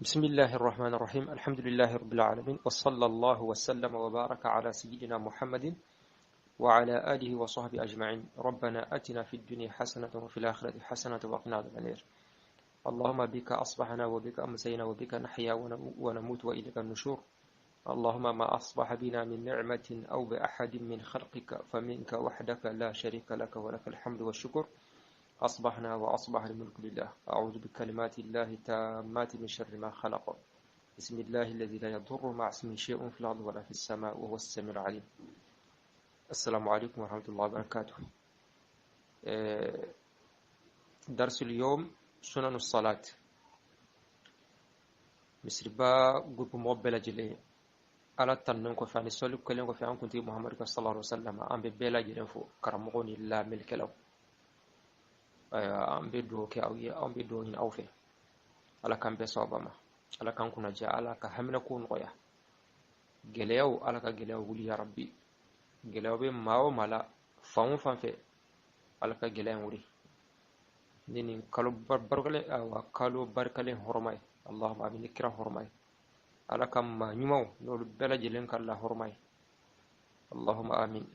بسم الله الرحمن الرحيم الحمد لله رب العالمين وصلى الله وسلم وبارك على سيدنا محمد وعلى آله وصحبه أجمعين. ربنا أتنا في الدنيا حسنة وفي الآخرة حسنة وقنا عذاب النار. اللهم بك أصبحنا وبك أمسينا وبك نحيا ونموت وإليك النشور. اللهم ما أصبح بنا من نعمة أو بأحد من خلقك فمنك وحدك لا شريك لك ولك الحمد والشكر. أصبحنا وأصبح الملك لله. أعوذ بكلمات الله التامات من شر ما خلق. بسم الله الذي لا يضر مع اسمه شيء في الأرض ولا في السماء وهو السميع العليم. السلام عليكم ورحمة الله وبركاته. درس اليوم سنن الصلاة. مسربا جروب موبيلا جلي على تننكو فاني سولو كلنكو في أن كنت محمد صلى الله عليه وسلم أم ببلا جلي فو كرمغوني لا ملك له أم بدو كأوي أم بدو هنا أوفي على كم بسوابما على كم كنا جاء على كهمنا كون غيا جليو على كجليو ولي يا ربي جليو بماو ملا فهم في على كجليو ولي نين كلو بركله أو كلو بركله هرماي اللهم أمين كرا هرماي على كم نمو نور بلا جلين كلا هرماي اللهم آمين.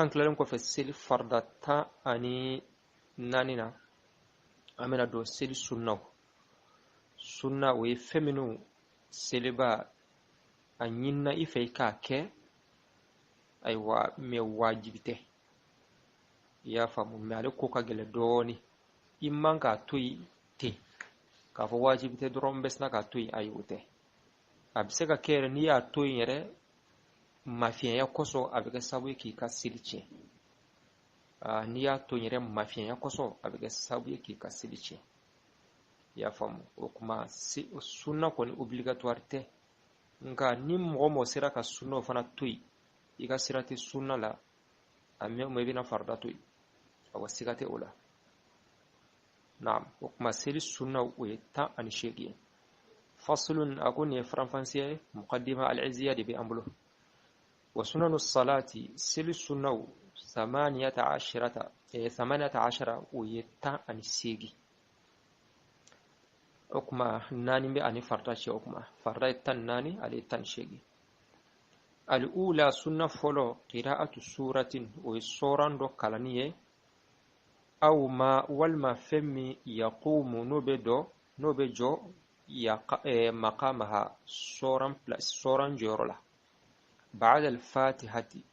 أنكلهم كوف السيل فردتا أني نانينا أمين دو سيل sunna we feminu seliba anyinna ifei kake aywa me wajibite ya famu me ale ko kagele doni imman ka toyi te ka fo wajibite doron besna ka toyi ayute abse ka kere ni ya toyi yere mafiya ya koso abega sabu ki ka silce ni ya toyi yere mafiya ya koso abega sabu ki ka silce ya famu o kuma sunna koni obligatoire te nka ni mɔgɔ mɔgɔ sera ka sunna fana to yen i ka sira tɛ sunna la a mɛ i bɛna farida to yen awa siga tɛ o la naam o kuma seli sunna o ye 18 ye faslun a ko nin ye faranfasiya ye muqaddima al-izziya de bɛ an bolo wa sunanu salati seli sunnaw 18 o ye 18 okuma nani be ani farda ce okuma farda tan nani ali tan shegi al-ula sunna folo qira'atu suratin o soran do kalaniye aw ma wal ma femmi yaqumu no be jo ya maqamaha soran jorola ba'da al-fatihati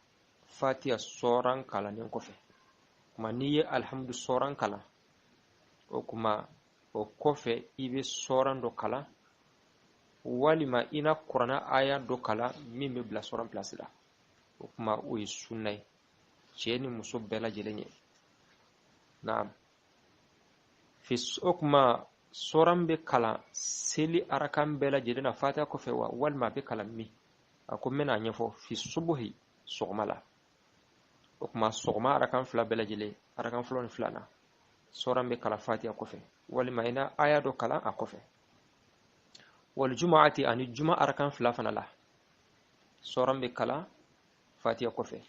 fatiha soran kalanin kofe kuma niye alhamdu soran kala okuma o kofe ibe soran do kala walima ina qur'ana aya do kala min be bla soran place la o kuma o yi sunnay ceni muso bela jelenye naam fi okuma soran be kala seli arakan bela jelena fata kofe wa walma be kala mi akomena nyefo fi subuhi sogmala okuma sogma arakan fla bela jele arakan flon flana soran be kala fatiha kofe walima ina aya do kala a kofe wal jumu'ati ani juma arkan flafana la soran be kala fatiha kofe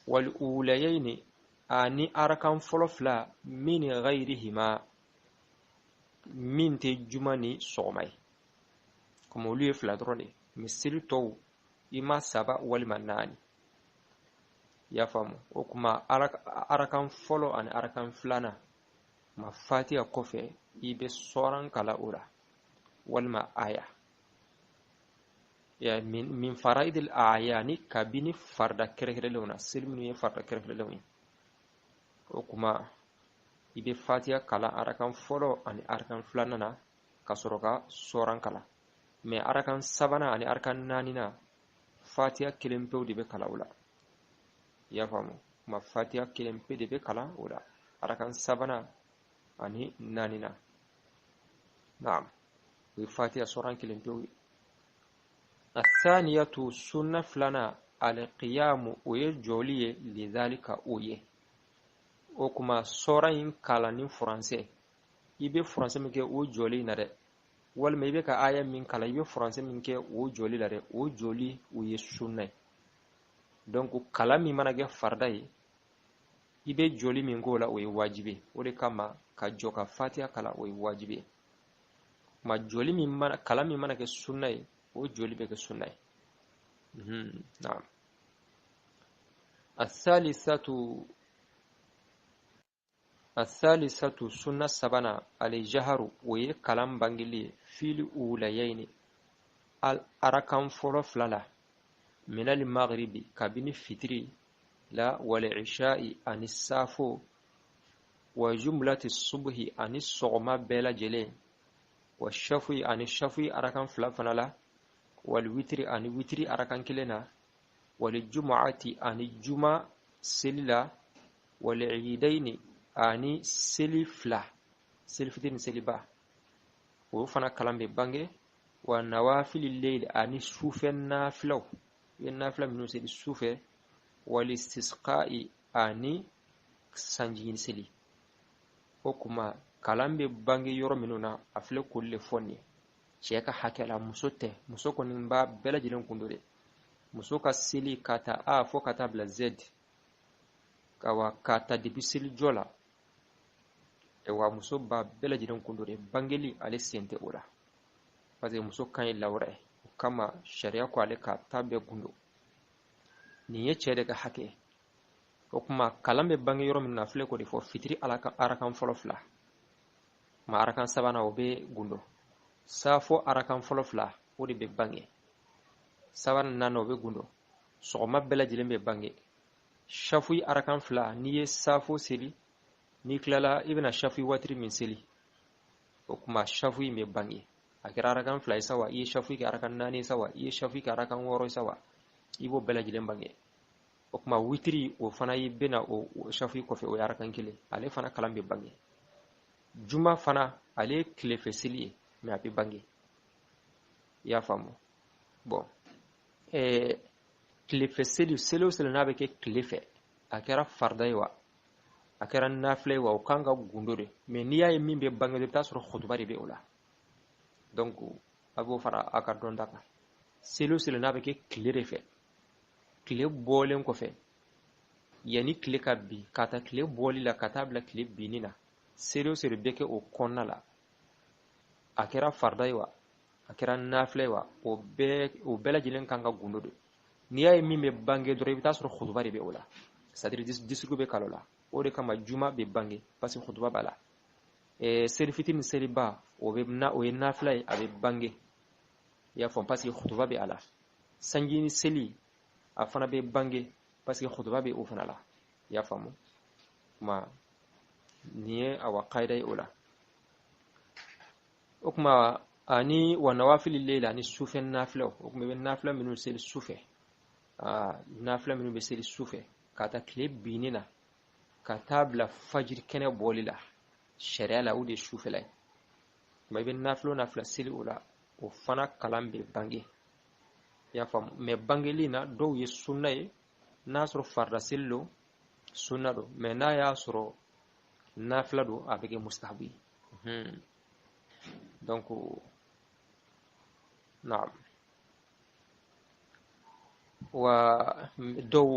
wal ulayaini ani arkan flofla min ghayrihima min te juma ni sogmai kuma luye fla drone misiri to ima saba walima nani ya famu o kuma arkan folo ani arkan flana ma fatiha kofe ibe soran kala ura walma aya ya min faraidil ayani kabini farda kerekere lewna silminu ye farda kerekere lewni o kuma ibe fatiha kala arakan folo ani arakan flanana kasoroka soran kala me arakan sabana ani arakan nanina fatiha kelempe de be kala ula ya famu ma fatiha kelempe de be kala ula arakan sabana ani nanina naam wi fatiha soran kilimpewi athaniyatu sunna flana al-qiyam uye joliye lidhalika uye o kuma soran kala ni français ibe français min ke o joli na de walma ibe ka aya min kala ibe français min ke o joli la de o joli uye sunna donc kala mi mana ge fardai ibe joli min gola uye wajibi o de kama ka joka fatiha kala o wajibi ma joli min mana kala min mana ke sunna ye o joli be ke sunna ye na'am الثالثة سنة سبنا الجهر وي كلام بانجلي في الأوليين الأركان فلو فلالا من المغرب كابين فتري لا والعشاء عن السافو وجملة الصبح عن الصغمى بلا جلين والشفي عن الشفي أركان فلا فنالا والوتر عن وتر أركان كلنا والجمعة عن الجمعة سللا والعيدين ani seli fila seli fitini seli ba o fana kalan be bange wa nawafilil layl ani sufe nafilaw yen nafila minnu seli sufe wal istisqa'i ani sanjin seli o kuma kalan be bange yoro minnu na afile kolle fonni cɛ ka hakɛ la muso tɛ muso kɔni b'a bɛɛ lajɛlen kundo de muso ka seli ka ta a fo ka ta bila z kawa ka ta depuis seli jɔ la wa muso ba bɛɛ lajɛlen kundo de bangeli ale sen tɛ o la parce que muso kan ye lawura ye o kama sariya ko ale ka ta bɛɛ gundo nin ye cɛ de ka hakɛ o kuma kalan bɛ bange yɔrɔ min na filɛ ko de fɔ fitiri arakan fɔlɔ fila ma arakan sabanan o bɛ gundo safo arakan fɔlɔ fila o de bɛ bange sabanan naani o bɛ gundo sɔgɔma bɛɛ lajɛlen bɛ bange shafuyi arakan fila n'i ye safo seli n'i tilala i bɛna shafuyi watiri min seli o kuma shafuyi bɛ bange a kɛra arakan fila ye sa wa i ye shafuyi kɛ arakan naani ye sa wa i ye shafuyi kɛ arakan wɔɔrɔ ye sa wa i b'o bɛɛ lajɛlen bange o kuma witiri o fana i bɛna o shafuyi kɔfɛ o ye arakan kelen ale fana kalan bɛ bange juma fana ale ye tilefɛ seli ye mais a bɛ bange i y'a faamu bon tilefɛ seli o seli n'a bɛ kɛ tile fɛ a kɛra farida ye wa a kɛra nafila ye wa o kan ka gundo de mais n'i y'a ye min bɛ bange i bɛ taa sɔrɔ khutuba de bɛ o la donc a b'o fara a ka dɔnta kan seli o seli n'a bɛ kɛ tile de fɛ tile bɔlen kɔfɛ yanni tile ka bin ka taa tile bɔli la ka taa bila tile binni na seli o seli bɛ kɛ o kɔnɔna la a kɛra farida ye wa a kɛra nafila ye wa o bɛɛ lajɛlen kan ka gundo de n'i y'a ye min bɛ bange dɔrɔn i bɛ taa sɔrɔ khutuba de bɛ o la c'est à dire discours bɛ kalo la o de kama juma bɛ bange parce que khutuba b'a la seli fitini seliba o ye nafila ye a bɛ bange i y'a fɔ parce que khutuba bɛ a la sanji ni seli a fana bɛ bange parce que khutuba bɛ o fana la i y'a faamu kuma nin ye awa qaida ye o la o kuma ani wa nawafilil layl ani sufɛ nafilaw o kuma i bɛ nafila minnu seli sufɛ nafila minnu bɛ seli sufɛ ka taa tile binni na ka taa bila fajiri kɛnɛ bɔli la sariya la o de ye sufɛla ye kuma i bɛ nafila seli o la o fana kalan bɛ bange i y'a faamu mais bangeli na dɔw ye sunna ye n'a sɔrɔ farida seli don sunna don mais n'a y'a sɔrɔ nafila don a bɛ kɛ mustahabu ye donc naam wa dɔw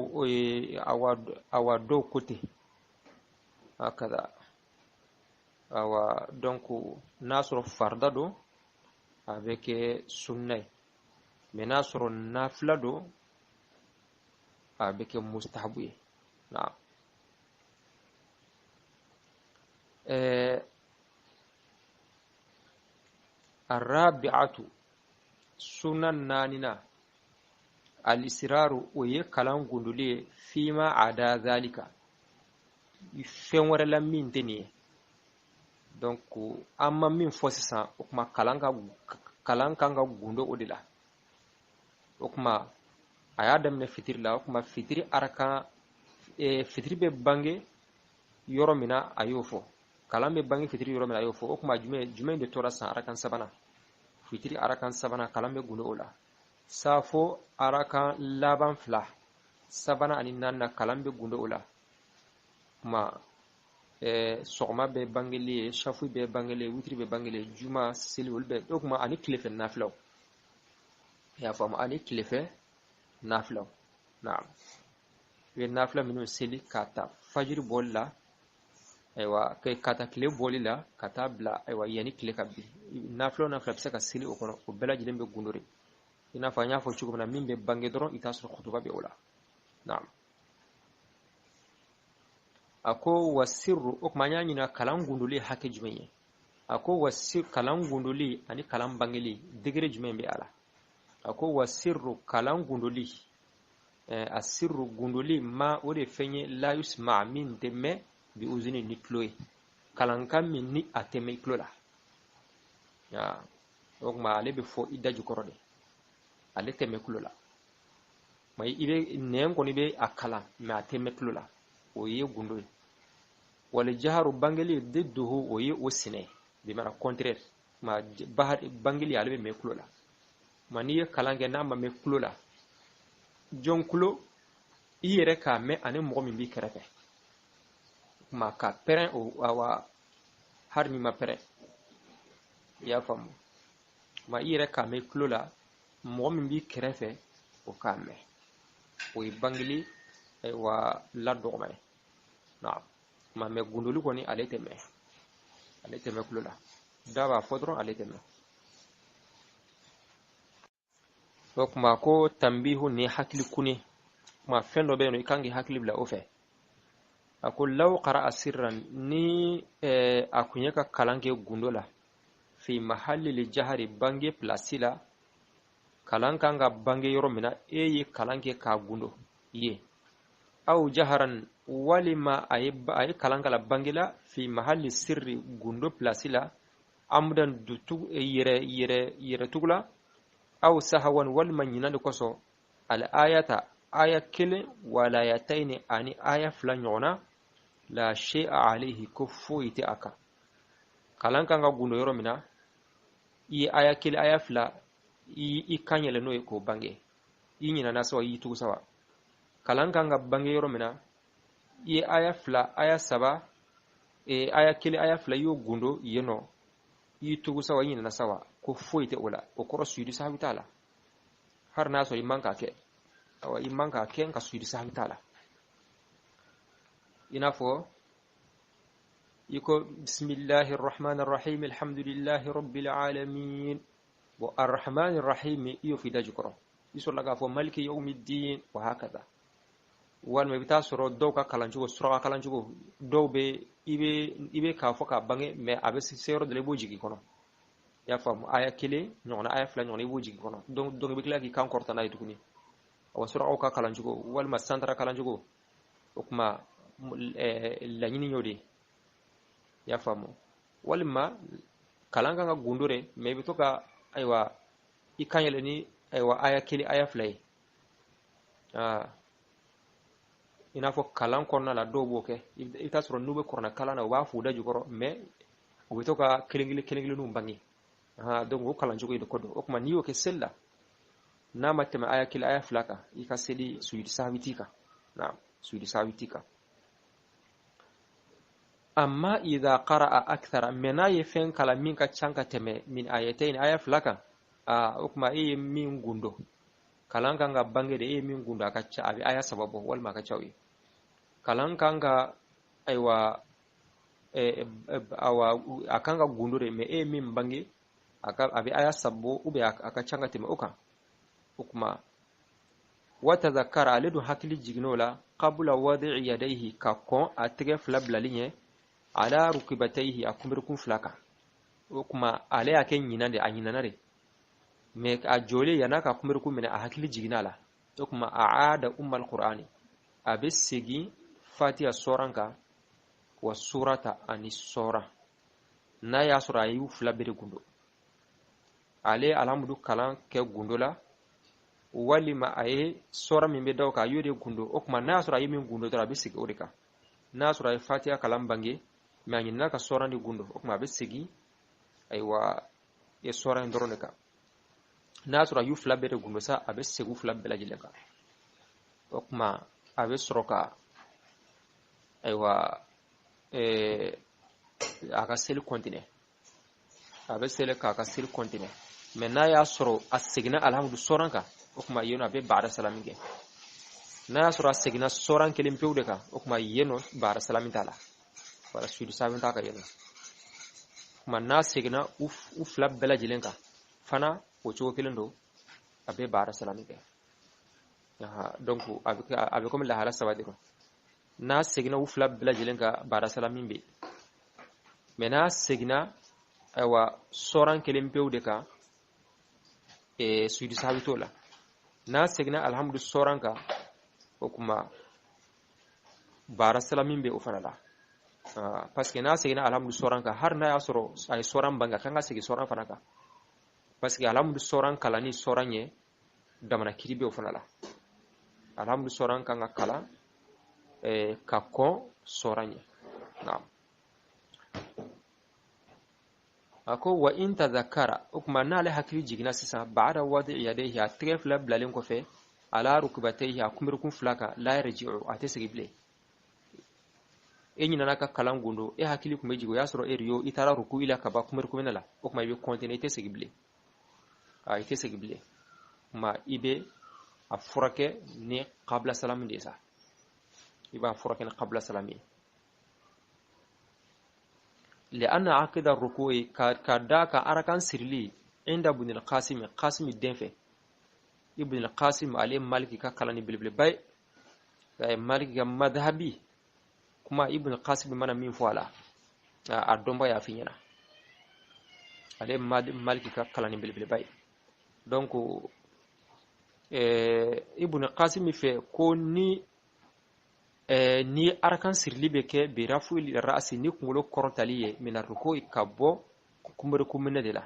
awa dɔw côté hakada awa donc n'a sɔrɔ farida don a bɛ kɛ sunna ye mais n'a sɔrɔ nafila don a bɛ kɛ mustahabu ye naam الرابعة سنة ناننا الإسرار ويه كلام غندولي فيما عدا ذلك فين ورا لمين تاني donc amma min fɔ sisan o kuma kalan kan ka gundo o de la o kuma a y'a daminɛ fitiri la o kuma fitiri arakan fitiri bɛ bange yɔrɔ min na a y'o fɔ kalan bɛ bange fitiri yɔrɔ min na a y'o fɔ o kuma jumɛn de tora san arakan sabanan fitiri arakan sabanan kalan bɛ gundo o la safo arakan laban fila sabanan ani naaninan kalan bɛ gundo o la kuma sɔgɔma bɛ bangeli ye shafu bɛ bangeli ye witiri bɛ bangeli ye juma seli olu bɛ o kuma ani tilefɛ nafilaw i y'a faamu ani tilefɛ nafilaw naam i bɛ nafila minnu seli k'a ta fajiri bɔli la aywa kay kata kile boli la kata bla aywa yani kile kabbi naflo nafla bisa ka sili o kono o bela jilembe gundore ina fa nya fo cugo na mimbe bange doron itasul khutuba be wala na'am ako wasirru okma nyanyina kalan gunduli hake jumeye ako wasir kalan gunduli ani kalan bangeli digre jumembe ala ako wasirru kalan gunduli asirru gunduli ma ode fenye la yusma min deme bi uzini nikloy kalan kam min ni ateme klola ya okma ale be fo idaju korode ale teme klola may ibe nem ko ni be akala ma ateme klola o ye gundoy wala jaharu bangeli didduhu o ye o sine bi mara contraire ma bahar bangeli albe me kulola mani kalange na ma me kulola jonkulo iyere ka me ane mo mi bi kerefe ma ka peren o awa har mi ma pere ya fam ma iyere ka me kulola mo mi bi kerefe o ka me o bangeli wa la do may na ma me gundulu koni alete me kulola dawa fodron alete me donc ma ko tambihu ni hakli kuni ma fendo be no ikangi hakli bla ofe akul law qara sirran ni akunyeka kalange gundola fi mahalli li jahari bange plasila kalanka nga bange yoro mina yi kalange ka gundo ye aw jaharan walima ay kalankala bangila fi mahalli sirri gundo plasila amdan dutu yere tugula aw sahawan walma nyinande koso al ayata aya kile wala yataini ani aya flanyona la shay'a alayhi kufuiti aka kalanka nga gundo yoro mina yi aya kile aya fla yi kanyele no ko bange yi nyina naso yi tugu sawa kalanka nga bange yoro mina ye aya fla aya saba aya kile aya fla yo gundo yeno yi tugu sawa yina sawa ko foite wala o koro suidi sahibitala har naso imanka ke awa imanka ke ka suidi sahibitala inafo yiko bismillahir rahmanir rahim alhamdulillahi rabbil alamin wa arrahmanir rahim iyo fi dajkoro iso laga fo maliki yawmiddin wa hakaza wal me bita soro do ka kalanjugo soro ka kalanjugo do be ibe ka foka bange me abe sero de lebo jigi kono ya fam aya kile nyona aya fla nyona ibo jigi kono donc be klaki kan korta na yitukuni awa soro ka kalanjugo wal ma santra kalanjugo okuma la nyini nyode ya fam wal ma kalanga nga gundure me bitoka aywa ikanyele ni aywa aya kile aya fla inafo kalan konna la dobo ke ita soro nube korna kala na wa fuda jukoro me o to ka kelengile num bangi donc o kalan jugo kodo o kuma niyo ke sella na matema aya kila aya flaka ika seli suidi sawitika na suidi sawitika amma idha qaraa akthara mena yefen kala min ka chanka teme min ayatain aya flaka o kuma min gundo kalanka nga bange de min gundo aka cha abi aya sababu wal ma ka chawi kalanka nga aywa awa akanga gundure me min bange aka abi aya sababu ube aka changa teme oka ukma wata zakara alidu hakili jignola qabla wadi'i yadayhi ka kon atege flabla linye ala rukibatayhi akumirkun flaka ukma ale ake nyinande anyinanare me a jole yana ka kumirkun mena a hakili jignala ukma aada ummal qur'ani abisigi fatiha soranka wa surata ani sora na ya sura yu flabere gundo ale alhamdu kalan ke gundola walima aye sora mimbe dawka yode gundo okuma na sura yimi gundo dara bisigi orika na sura fatiha kalam bange me anyina ka sora ni gundo okuma bisigi aywa e sora ndoroneka na sura yu flabere gundo sa abisigi flabela jileka okuma abisroka aywa aka sel continue abisele ka aka sel continue me na ya soro asigna alhamdu soranka okuma yeno abe ba'da salaminge na sura signa soran kelim pewde ka okuma yeno ba'da salamin tala wala sujudu sahwi ta ka yela kuma na segna ufla bela jilenka fana o cogo kelen do abe bara salami ke donc abe comme la hala sabadiro na segna ufla bela jilenka bara salami be mena segna aywa soran kelen pewde ka sujudu sahwi to la na segna alhamdu soran ka o kuma bara salamin be o fana la parce que na segna alhamdu soran ka har na ya soro ay soran banga kanga segi soran fana ka parce que alhamdu soran kala ni soran ye damana kiribe o fana la alhamdu soran kanga kala ka kon soran ye naam ako wa in tadhakkara ukma na le hakili jigina sisa ba'da wadi yadayhi atref la blalin ko fe ala rukbatayhi akumirkum flaka la yarji'u atesigible enyi nana ka kalan gundo hakili kuma jigo ya soro eriyo itara ruku ila ka ba kumir kuma nala o kuma ibe continue tesigible itesigible ma ibe afurake ni qabla salam desa iba afurake ni qabla salami لأن عقد الركوع كذاك أركان سرلي عند ابن القاسم قاسم الدنفه ابن القاسم عليه مالك ككلاني بالبلباي مالك مذهبي كما ابن القاسم من من فوالا أدومبا يا فينا عليه مالك ككلاني بالبلباي donc ابن القاسم في كوني ni arkan sirli be ke be rafu li ra'si ni kungulo kortaliye min arruko ikabo kumber kumene de la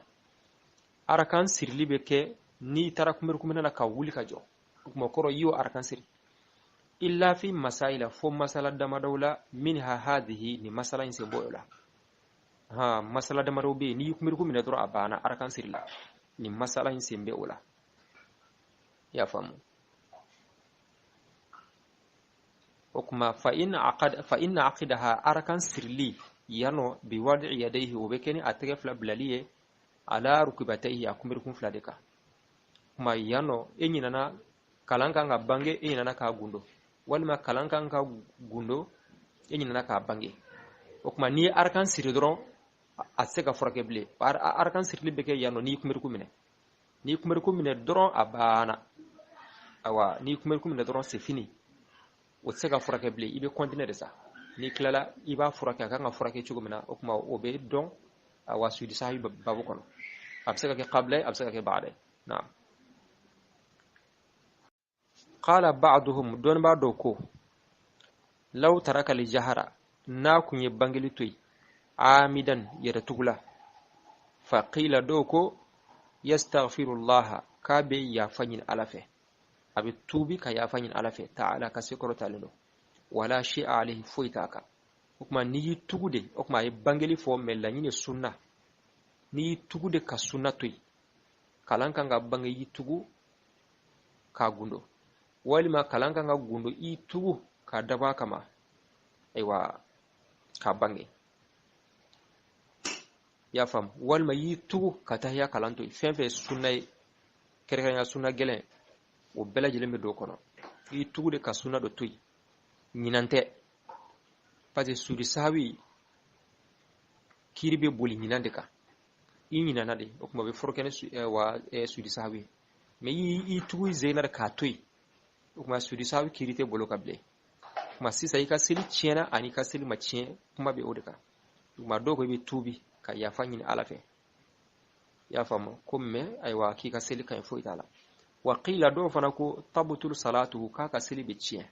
arkan sirli be ke ni tara kumber kumene la ka wuli ka jo kuma koro yo arkan sirli illa fi masaila fo masala dama dawla minha hadhihi ni masala inse boyola masala dama dawbe ni kumber kumene dro abana arkan sirli ni masala inse be ola ya famu وكما فإن عقدها أركان سرلي يانو بوضع يديه وبكني أترف لبلاليه على ركبتيه أكملكم فلادك كما يانو إني نانا كلانكا نبانجي إني نانا كاغوندو ولما كلانكا نغوندو إني نانا كابانجي وكما ني أركان سرلي أتسكا فرقبلي أركان سرلي بكي يانو ني كمركم من درون أبانا أوا ني كمركم من درون سفيني o tsega furake ble ibe continuer de ça ni klala iba furake ka nga furake chugo mina o kuma o be don wa sudi sahi babu kono absaka ke qabla absaka ke ba'da na'am qala ba'duhum don ba do ko law taraka li jahara na kunye bangeli toy amidan yada tugula fa qila do ko yastaghfirullah ka be ya fanyin alafe abi tubi ka ya fanyin alafe ta'ala ka sikoro talilo wala shi'a alayhi fuitaka kuma ni tugude kuma e bangeli fo mella ni sunna ni tugude ka sunna toy kalanka nga bangi yitugu ka gundo walima kalanka nga gundo i tugu ka daba kama aiwa ka bangi ya fam walima yi tugu ka tahiya kalanto fenfe sunna kerenya sunna gelen o bela jelembe do kono i tugu de ka sunna do toy nyinante pate sudi sawi kiribe boli nyinande ka i nyinana de o kuma be forkene wa sudi sawi me i tugu zenar ka toy o kuma sudi sawi kirite bolo ka ble kuma sisa yi ka sili chena ani ka sili machien kuma be odeka kuma do ko be tubi ka ya fanyin alafe ya famo komme aywa ki ka sili kan fo itala wa qila do fana ko tabtul salatuhu ka sili be chien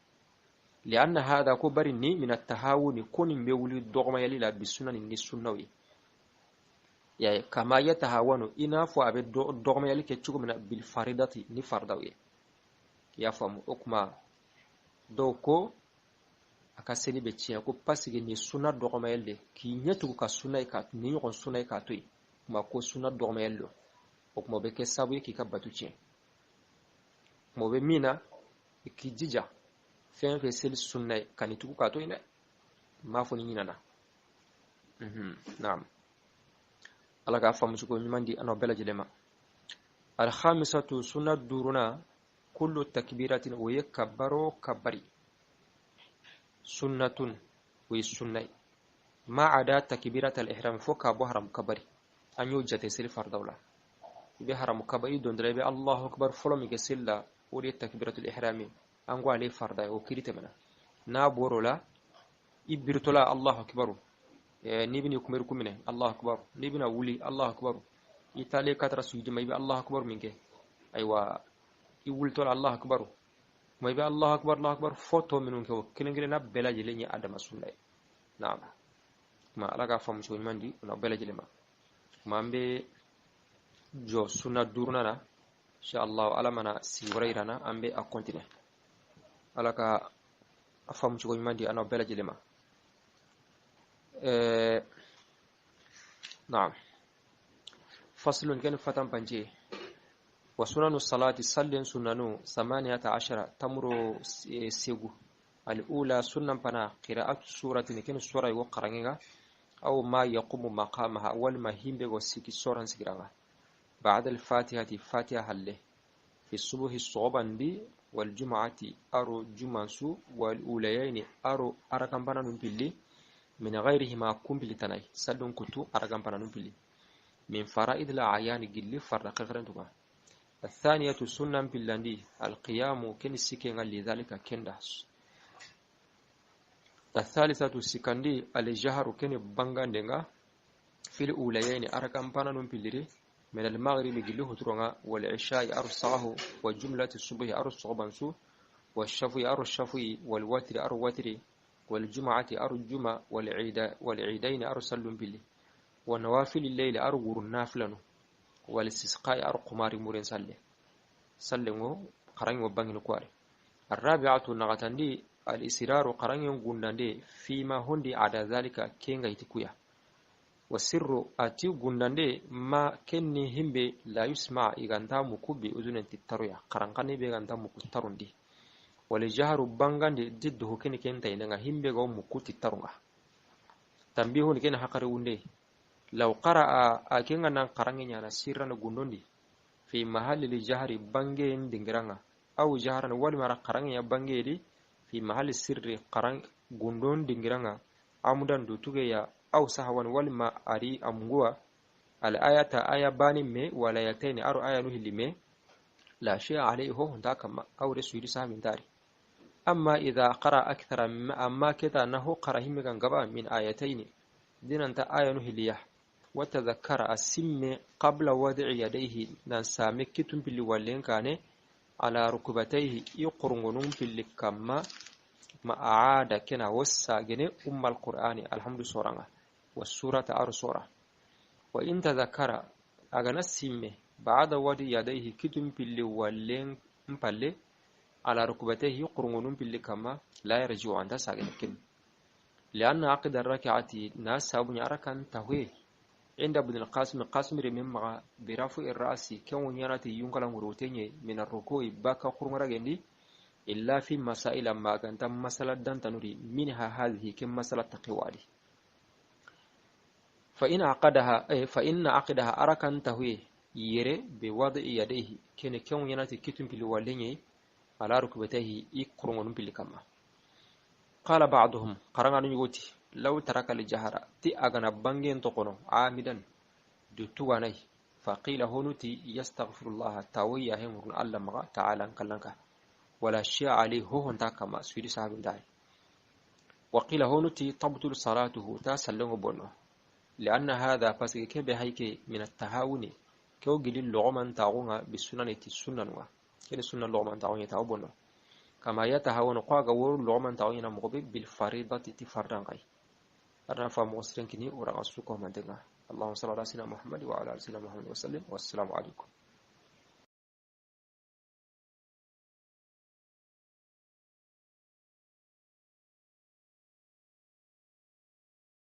لأن هذا كبرني من التهاون كون بيولي دغما يلي لا بسنن ني سنوي يعني كما يتهاون إنا فو أبي دغما يلي كتشوك من بالفريضة ني فردوي يا فهم أكما دوكو akaseli be tiya ko pasige ni sunna dogoma yelle ki nyetu ka sunna ka ni yon sunna ka toy ma ko sunna dogoma yello ok mo be ke sabu ki ka batu tiya mo be mina ki jija fen fe sel sunna kanitu ka toy ne ma fo ni nana naam ala ga famu ko nyimandi ano bela jilema al khamisatu sunna duruna kullu takbiratin wa yakbaru kabari sunnatun wa sunnai ما عدا تكبيرة الإحرام فوق بحرم كبري أن يوجد سيل فردولا بحرم كبري دون دريبي الله أكبر فلو ميكسيلا ولي تكبيرة الإحرام أنقوا عليه فردا وكريت منا نابورو لا إبرتلا الله أكبر نبني يكمركم منه الله أكبر نبنا ولي الله أكبر يتالي كتر سجد ما يبي الله أكبر منك أيوة يقول الله أكبر ما يبي الله أكبر فوتو منك كلنا بلا جلني آدم أسولي نعم ما لقى فهم شو يمندي ونبلا جلما ما أمبي جو سنة دورنا إن شاء الله على منا سيوريرنا أمبي أكونتنا لقى فهم شو يمندي أنا بلا جلما نعم فصل كان فتن بنجي وسنن الصلاة صلى سننو 18 تمر سيغو الأولى سنن بنا قراءة سورة كان سورة وقرنها أو ما يقوم مقامها أول ما هم بغسيك سورة سيغرها بعد الفاتحة فاتحة هله في الصبح الصعبان دي والجمعة أرو جمانسو والأوليين أرو أركان بنا نبلي من غيرهما كم بلتناي سلون كتو أركان بنا نبلي من فرائد الأعيان قل فرق غرندما الثانية سنة باللاندي القيام كن سكين لذلك كنداس الثالثة سكندي الجهر كن بانغاندنغا في الأوليين أركان بانانون بلري من المغرب قله ترونغا والعشاء أرصاه وجملة الصبح أرص غبانسو والشفي أرصفي والوتر أروتري والجمعة أرجمة والعيدين أرسلون بلي ونوافل الليل أرغر نافلنو والاستسقاء أرقمار مورين سلمو قرن وبنغ نقواري الرابعة نغتندي الإسرار قرن ينغندي فيما هندي عدا ذلك كينغا يتكويا والسر أتيو غندي ما كني همبي لا يسمع إغانتا مكوبي أذن تترويا قرن قني بيغانتا مكترون دي ولجهر بانغاندي ضده كني كنتا ينغا همبي غو مكو تترونغا تنبيهون كن حقري وندي لو قرأ أكينغنا قرنغي على سيرنا غندوندي في محل الجهر بانغين دينغرانا أو جهرا والمرا قرنغي بانغي دي في محل السر قرن غندون دينغرانا عمدان دوتوغيا أو سهوان والما أري أمغوا الآية آية باني مي ولايتين أرو آية نهي مي لا شيء عليه هو هنداكما أو رسول سامن داري أما إذا قرأ أكثر أما كذا أنه قرأ همغان قبا من آيتين دين أنت آية نهي ليه وتذكر السم قبل وضع يديه نسامك كتم باللي ولين كان على ركبتيه يقرنون باللي كما ما أعاد كنا وساجن القرآن الحمد سورة والسورة أرسورة وإن تذكر أغنى السم بعد وضع يديه كتم باللي ولين باللي على ركبتيه يقرنون باللي كما لا يرجع عند ساجن كن لأن عقد الركعة ناس سابني أركان تهوي عند ابن القاسم رمين مع برافع الرأس كون يناتي ينقل مروتيني من الركوع باكا قرمرا جندي إلا في مسائل ما كانت مسألة دان تنوري منها هذه كم مسألة تقوالي فإن عقدها أركان تهوي يري بوضع يديه كون يناتي كتن بالواليني على ركبتيه يقرمون بالكما قال بعضهم قرنا يغوتي لو ترك الجهر تي أغنى بانجين تقنو عامدا دتواني فقيل هونتي يستغفر الله تاويا همرن الله مغا تعالى كلنك ولا شيء عليه هو كما سيدي صاحب داي وقيل هونتي تبطل صلاته تسلم بونه لأن هذا فسك بهيك من التهاون كو جل لغمان تاغونا بالسنن السنن كن السنن لغمان تاغونا تاوبونه كما يتهاون قاغا ور لغمان تاغونا مغبي بالفريضة تفردان غي أنا فهم وسرين كني ورا أسلكهم عندنا اللهم صل على سيدنا محمد وعلى آل سيدنا محمد وسلم والسلام عليكم.